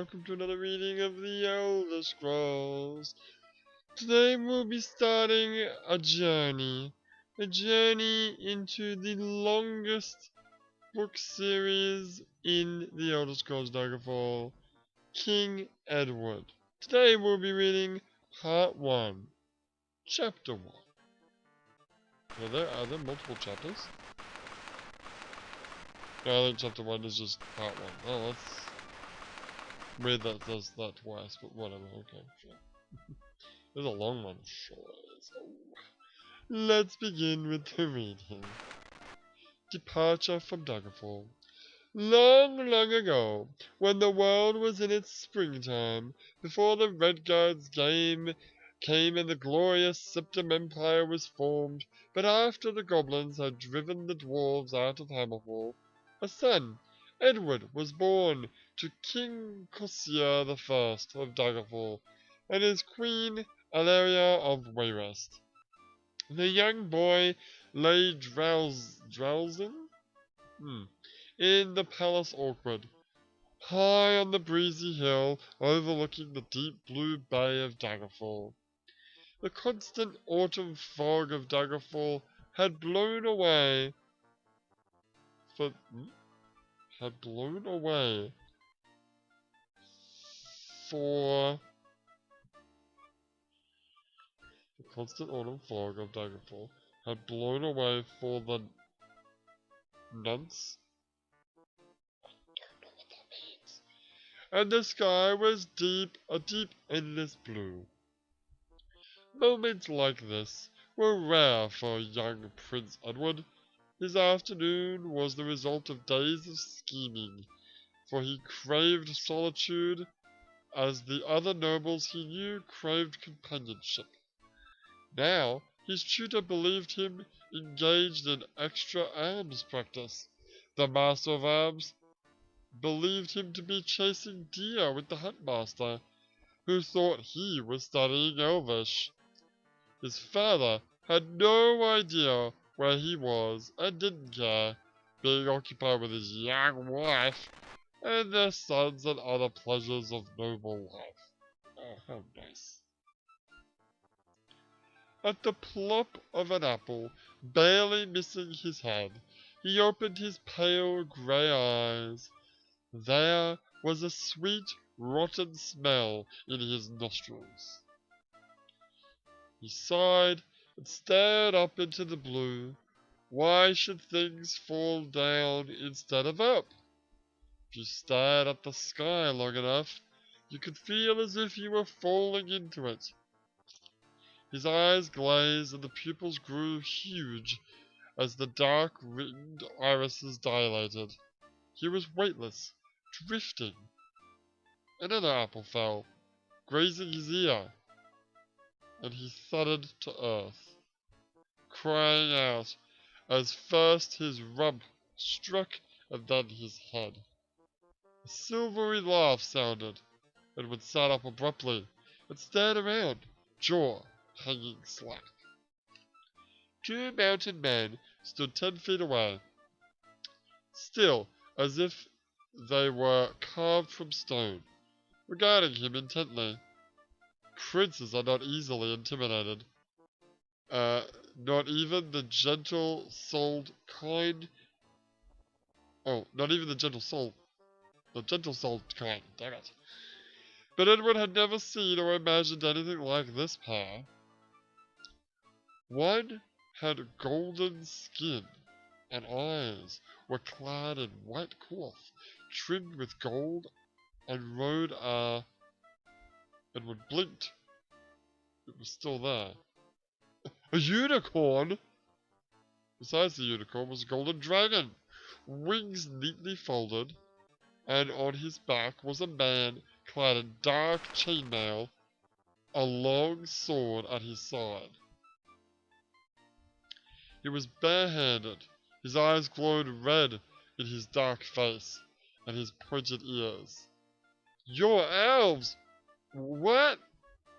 welcome to another reading of the Elder Scrolls. Today we'll be starting a journey into the longest book series in the Elder Scrolls Daggerfall, King Edward. Today we'll be reading Part 1, Chapter 1. Are there multiple chapters? No, I think Chapter 1 is just Part 1. Oh, that's weird that does that twice, but whatever, okay, sure. There's a long one, sure is. Oh. Let's begin with the reading. Departure from Daggerfall. Long, long ago, when the world was in its springtime, before the Redguards came and the glorious Septim Empire was formed, but after the goblins had driven the dwarves out of Hammerfall, a son, Edward, was born to King Cossier the First of Daggerfall and his queen Alaria of Wayrest. The young boy lay drowsing in the palace orchard, high on the breezy hill overlooking the deep blue bay of Daggerfall. The constant autumn fog of Daggerfall had blown away for the constant autumn fog of Daggerfall had blown away for the nonce. I don't know what that means. And the sky was a deep, endless blue. Moments like this were rare for young Prince Edward. His afternoon was the result of days of scheming, for he craved solitude as the other nobles he knew craved companionship. Now, his tutor believed him engaged in extra arms practice. The Master of Arms believed him to be chasing deer with the Huntmaster, who thought he was studying Elvish. His father had no idea where he was and didn't care, being occupied with his young wife and their sons and other pleasures of noble life. Oh, how nice. At the plop of an apple, barely missing his head, he opened his pale grey eyes. There was a sweet, rotten smell in his nostrils. He sighed and stared up into the blue. Why should things fall down instead of up? If you stared at the sky long enough, you could feel as if you were falling into it. His eyes glazed and the pupils grew huge as the dark-ringed irises dilated. He was weightless, drifting. Another apple fell, grazing his ear, and he thudded to earth, crying out as first his rump struck and then his head. A silvery laugh sounded. Edward sat up abruptly and stared around, jaw hanging slack. Two mounted men stood 10 feet away, still as if they were carved from stone, regarding him intently. Princes are not easily intimidated. Not even the gentle-souled kind. Oh, not even the gentle-souled kind, damn it. But Edward had never seen or imagined anything like this pair. One had golden skin, and eyes were clad in white cloth, trimmed with gold, and rode Edward blinked. It was still there. A unicorn! Besides the unicorn was a golden dragon, wings neatly folded, and on his back was a man clad in dark chainmail, a long sword at his side. He was barehanded. His eyes glowed red in his dark face and his pointed ears. You're elves! What?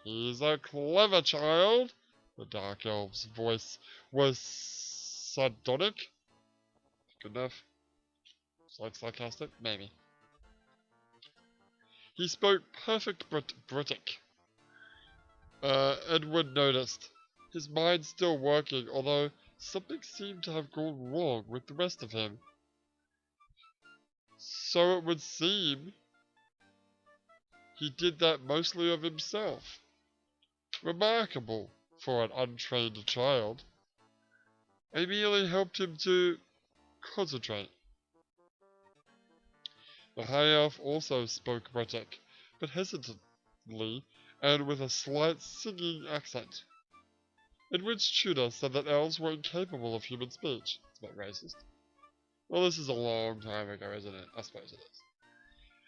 He's a clever child. The dark elf's voice was sardonic. Good enough. Slight sarcastic? Maybe. He spoke perfect Britic. Edward noticed, his mind still working, although something seemed to have gone wrong with the rest of him. So it would seem he did that mostly of himself. Remarkable for an untrained child. I merely helped him to concentrate. The high elf also spoke Britic, but hesitantly and with a slight singing accent. Edward's tutor said that elves were incapable of human speech. It's a bit racist. Well, this is a long time ago, isn't it? I suppose it is.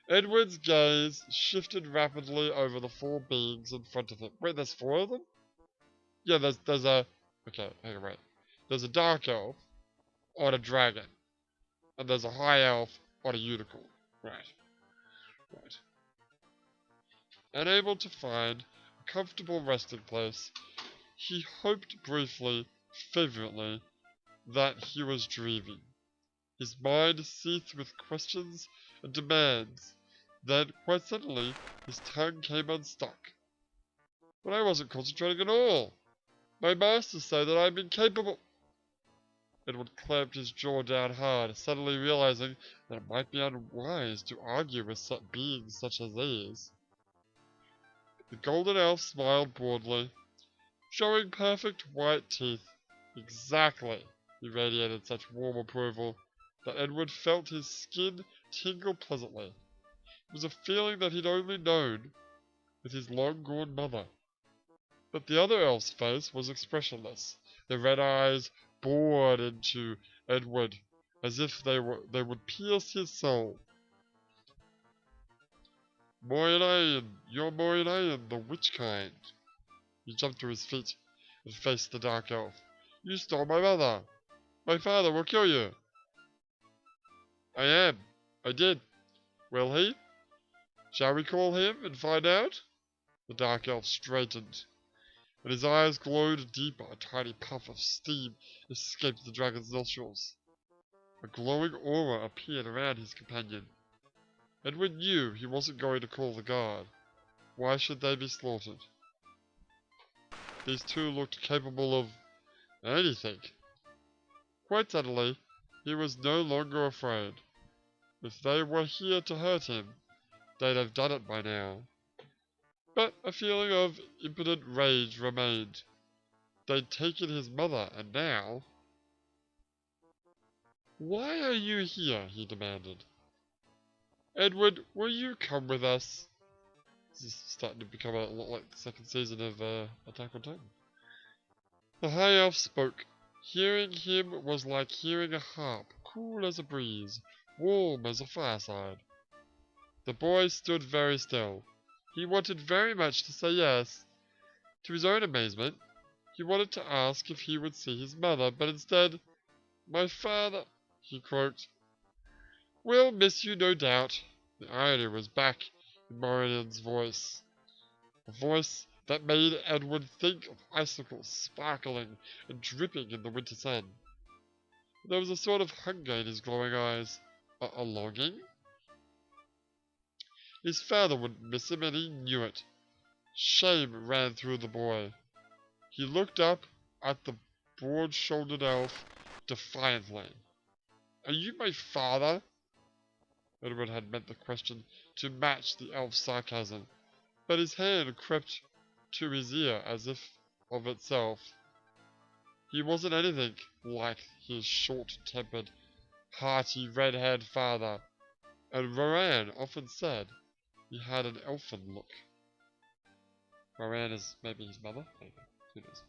Edward's gaze shifted rapidly over the four beings in front of him. Wait, there's four of them? Yeah, there's a... Okay, hang on, wait. There's a dark elf on a dragon. And there's a high elf on a unicorn. Right. Unable to find a comfortable resting place, he hoped briefly, fervently, that he was dreaming. His mind seethed with questions and demands. Then, quite suddenly, his tongue came unstuck. But I wasn't concentrating at all. My masters say that I'm incapable. Edward clamped his jaw down hard, suddenly realizing that it might be unwise to argue with such beings such as these. The golden elf smiled broadly, showing perfect white teeth. Exactly, he radiated such warm approval that Edward felt his skin tingle pleasantly. It was a feeling that he'd only known with his long-gone mother. But the other elf's face was expressionless, their red eyes bored into Edward as if they would pierce his soul. Moiraine, you're Moiraine, the witch kind. He jumped to his feet and faced the dark elf. You stole my mother. My father will kill you. I am. I did. Will he? Shall we call him and find out? The dark elf straightened, and his eyes glowed deeper. A tiny puff of steam escaped the dragon's nostrils. A glowing aura appeared around his companion. Edward knew he wasn't going to call the guard. Why should they be slaughtered? These two looked capable of anything. Quite suddenly, he was no longer afraid. If they were here to hurt him, they'd have done it by now. But a feeling of impotent rage remained. They'd taken his mother, and now... Why are you here? He demanded. Edward, will you come with us? This is starting to become a lot like the second season of Attack on Titan. The high elf spoke. Hearing him was like hearing a harp, cool as a breeze, warm as a fireside. The boy stood very still. He wanted very much to say yes. To his own amazement, he wanted to ask if he would see his mother, but instead, my father, he croaked. We'll miss you, no doubt. The irony was back in Moradin's voice. A voice that made Edward think of icicles sparkling and dripping in the winter sun. There was a sort of hunger in his glowing eyes. A longing? His father wouldn't miss him, and he knew it. Shame ran through the boy. He looked up at the broad-shouldered elf defiantly. Are you my father? Edward had meant the question to match the elf's sarcasm, but his hand crept to his ear as if of itself. He wasn't anything like his short-tempered, hearty, red-haired father, and Moran often said he had an elfin look. Moran is maybe his mother? Maybe. Who knows?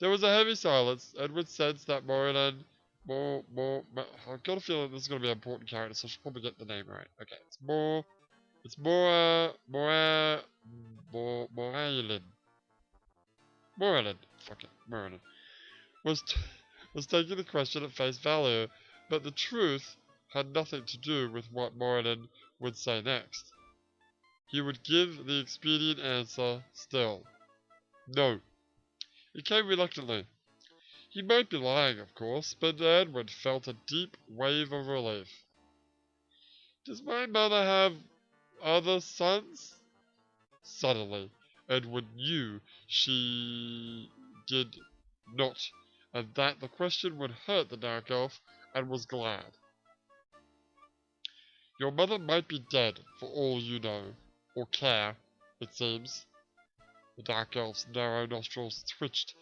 There was a heavy silence. Edward sensed that Moran... I've got a feeling this is going to be an important character, so I should probably get the name right. Okay, it's Moralin. Moralin. Fuck it. Moralin. Was taking the question at face value, but the truth had nothing to do with what Moradin would say next. He would give the expedient answer still. No. It came reluctantly. He might be lying, of course, but Edward felt a deep wave of relief. Does my mother have other sons? Suddenly, Edward knew she did not, and that the question would hurt the Dark Elf, and was glad. Your mother might be dead, for all you know, or care, it seems. The Dark Elf's narrow nostrils twitched,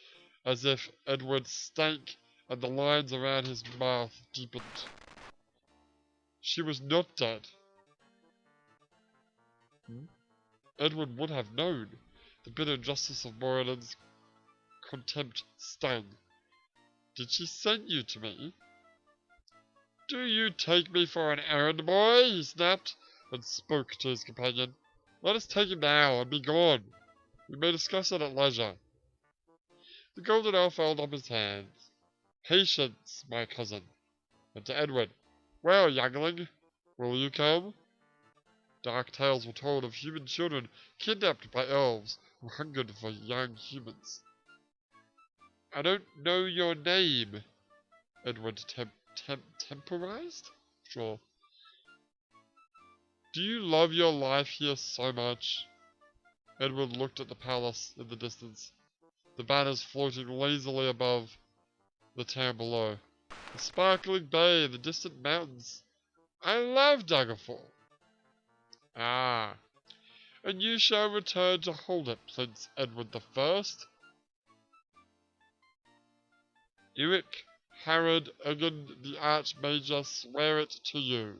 as if Edward stank, and the lines around his mouth deepened. She was not dead. Edward would have known. The bitter justice of Moreland's contempt stung. Did she send you to me? Do you take me for an errand boy? He snapped, and spoke to his companion. Let us take him now, and be gone. We may discuss it at leisure. The Golden Elf held up his hands. Patience, my cousin. And to Edward, well, youngling, will you come? Dark tales were told of human children kidnapped by elves who hungered for young humans. I don't know your name, Edward temporized? Sure. Do you love your life here so much? Edward looked at the palace in the distance, the banners floating lazily above the town below, the sparkling bay, the distant mountains. I love Daggerfall. Ah, and you shall return to hold it, Prince Edward the First. Eric, Harrod, Egan the Archmajor swear it to you.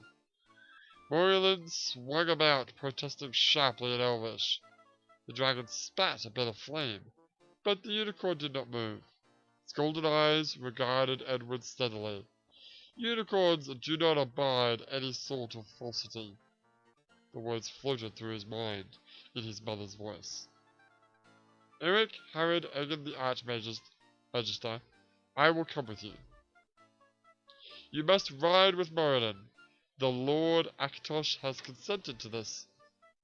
Moreland swung about, protesting sharply in Elvish. The dragon spat a bit of flame, but the unicorn did not move. Its golden eyes regarded Edward steadily. Unicorns do not abide any sort of falsity. The words floated through his mind in his mother's voice. Eric, Harrod, Egan the Archmagister, I will come with you. You must ride with Moreland. The Lord Akatosh has consented to this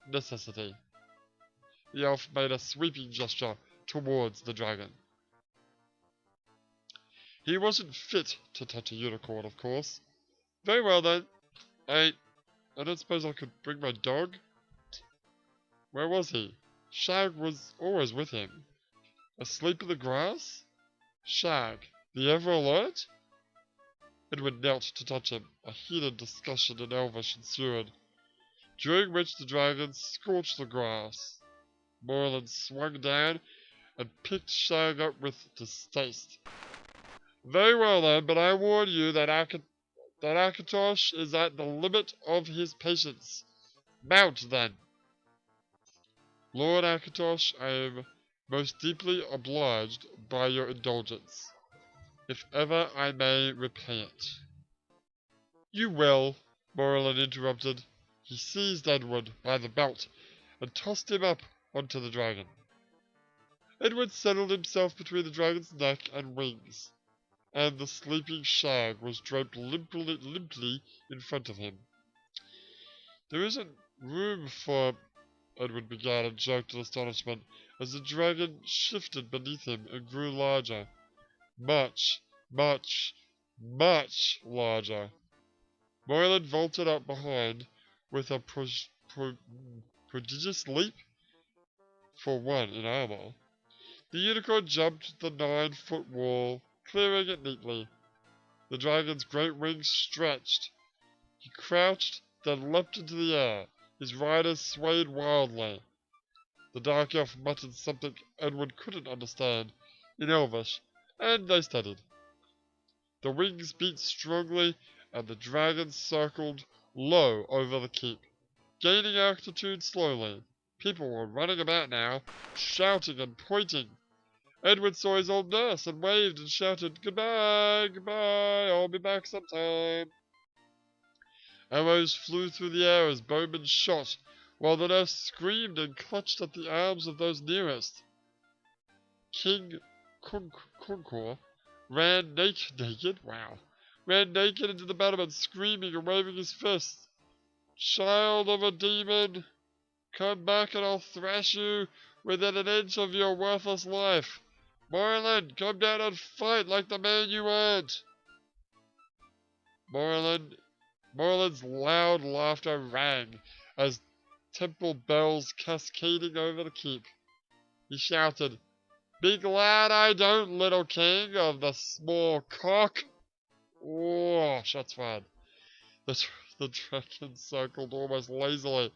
necessity. The elf made a sweeping gesture towards the dragon. He wasn't fit to touch a unicorn, of course. Very well then. I don't suppose I could bring my dog? Where was he? Shag was always with him. Asleep in the grass? Shag, the ever alert? Edward knelt to touch him. A heated discussion in Elvish ensued, during which the dragon scorched the grass. Moreland swung down and picked Shag up with distaste. Very well then, but I warn you that Akatosh is at the limit of his patience. Mount then. Lord Akatosh, I am most deeply obliged by your indulgence, if ever I may repay it. You will, Moreland interrupted. He seized Edward by the belt and tossed him up onto the dragon. Edward settled himself between the dragon's neck and wings, and the sleeping Shag was draped limply in front of him. There isn't room for... Edward began and jerked in astonishment as the dragon shifted beneath him and grew larger. Much, much, much larger. Moreland vaulted up behind with a prodigious leap for one in armor. The unicorn jumped the 9-foot wall, clearing it neatly. The dragon's great wings stretched. He crouched, then leapt into the air. His riders swayed wildly. The dark elf muttered something Edward couldn't understand in Elvish, and they steadied. The wings beat strongly, and the dragon circled low over the keep, gaining altitude slowly. People were running about now, shouting and pointing. Edward saw his old nurse and waved and shouted, "Goodbye, goodbye, I'll be back sometime." Arrows flew through the air as bowmen shot, while the nurse screamed and clutched at the arms of those nearest. King Kunkor ran naked, ran naked into the battlement, screaming and waving his fists. Child of a demon, come back and I'll thrash you within an inch of your worthless life. Moreland, come down and fight like the man you aren't. Moreland's loud laughter rang as temple bells cascading over the keep. He shouted, "Be glad I don't, little king of the small cock." Oh, shots fired. The dragon circled almost lazily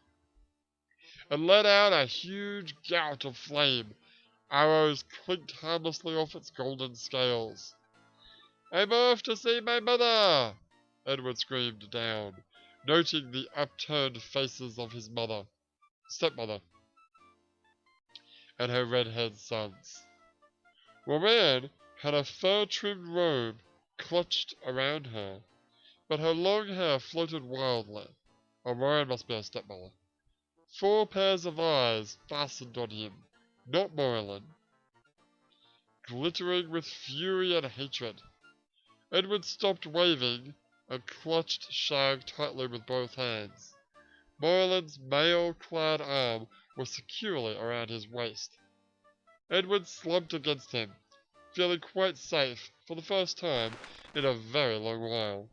and let out a huge gout of flame. Arrows clinked harmlessly off its golden scales. "I'm off to see my mother!" Edward screamed down, noting the upturned faces of his stepmother, and her red-haired sons. Moran had a fur-trimmed robe clutched around her, but her long hair floated wildly. Moran must be her stepmother. 4 pairs of eyes fastened on him, not Morlin, glittering with fury and hatred. Edward stopped waving and clutched Shag tightly with both hands. Morlin's mail-clad arm was securely around his waist. Edward slumped against him, feeling quite safe for the first time in a very long while.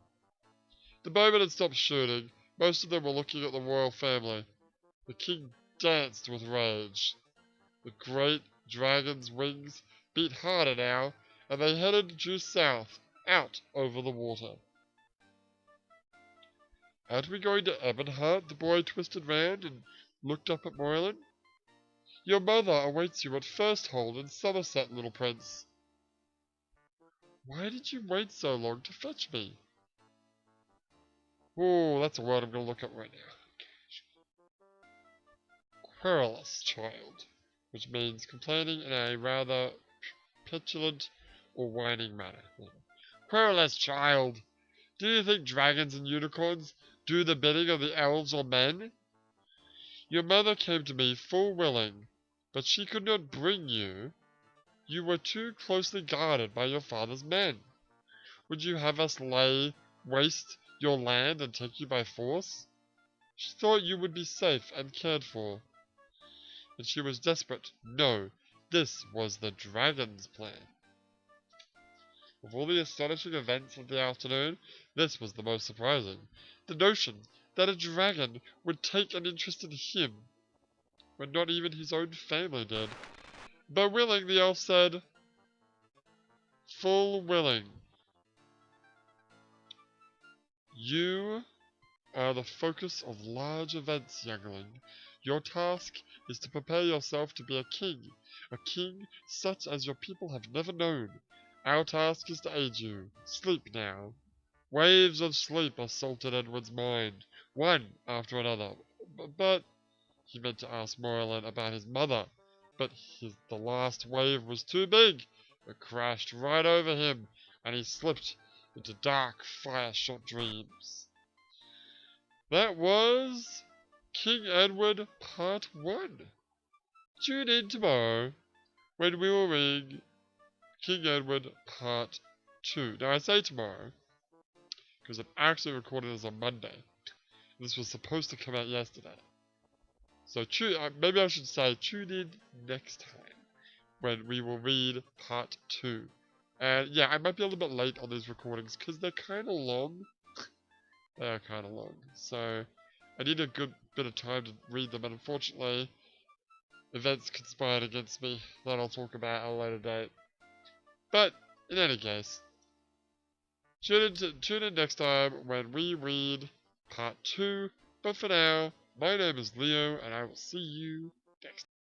The moment had stopped shooting. Most of them were looking at the royal family. The king danced with rage. The great dragon's wings beat harder now, and they headed due south, out over the water. "Aren't we going to Ebonheart?" The boy twisted round and looked up at Morlin. "Your mother awaits you at First Hold in Somerset, little prince." "Why did you wait so long to fetch me?" Oh, that's a word I'm going to look up right now. Querulous child, which means complaining in a rather petulant or whining manner. Querulous child, do you think dragons and unicorns do the bidding of the elves or men? Your mother came to me full willing, but she could not bring you. You were too closely guarded by your father's men. Would you have us lay waste your land and take you by force? She thought you would be safe and cared for, and she was desperate. No, this was the dragon's plan. Of all the astonishing events of the afternoon, this was the most surprising. The notion that a dragon would take an interest in him, when not even his own family did. But willing, the elf said. Full willing. You are the focus of large events, youngling. Your task is to prepare yourself to be a king such as your people have never known. Our task is to aid you. Sleep now. Waves of sleep assaulted Edward's mind, one after another. But he meant to ask Morlin about his mother, but the last wave was too big. It crashed right over him, and he slipped into dark, fire-shot dreams. That was King Edward Part 1. Tune in tomorrow when we will read King Edward Part 2. Now I say tomorrow because I'm actually recording this on Monday. This was supposed to come out yesterday. So maybe I should say tune in next time when we will read Part 2. And yeah, I might be a little bit late on these recordings because they're kind of long. They are kind of long. So I need a good bit of time to read them, and unfortunately, events conspired against me that I'll talk about at a later date. But in any case, tune in next time when we read Part 2. But for now, my name is Leo, and I will see you next time.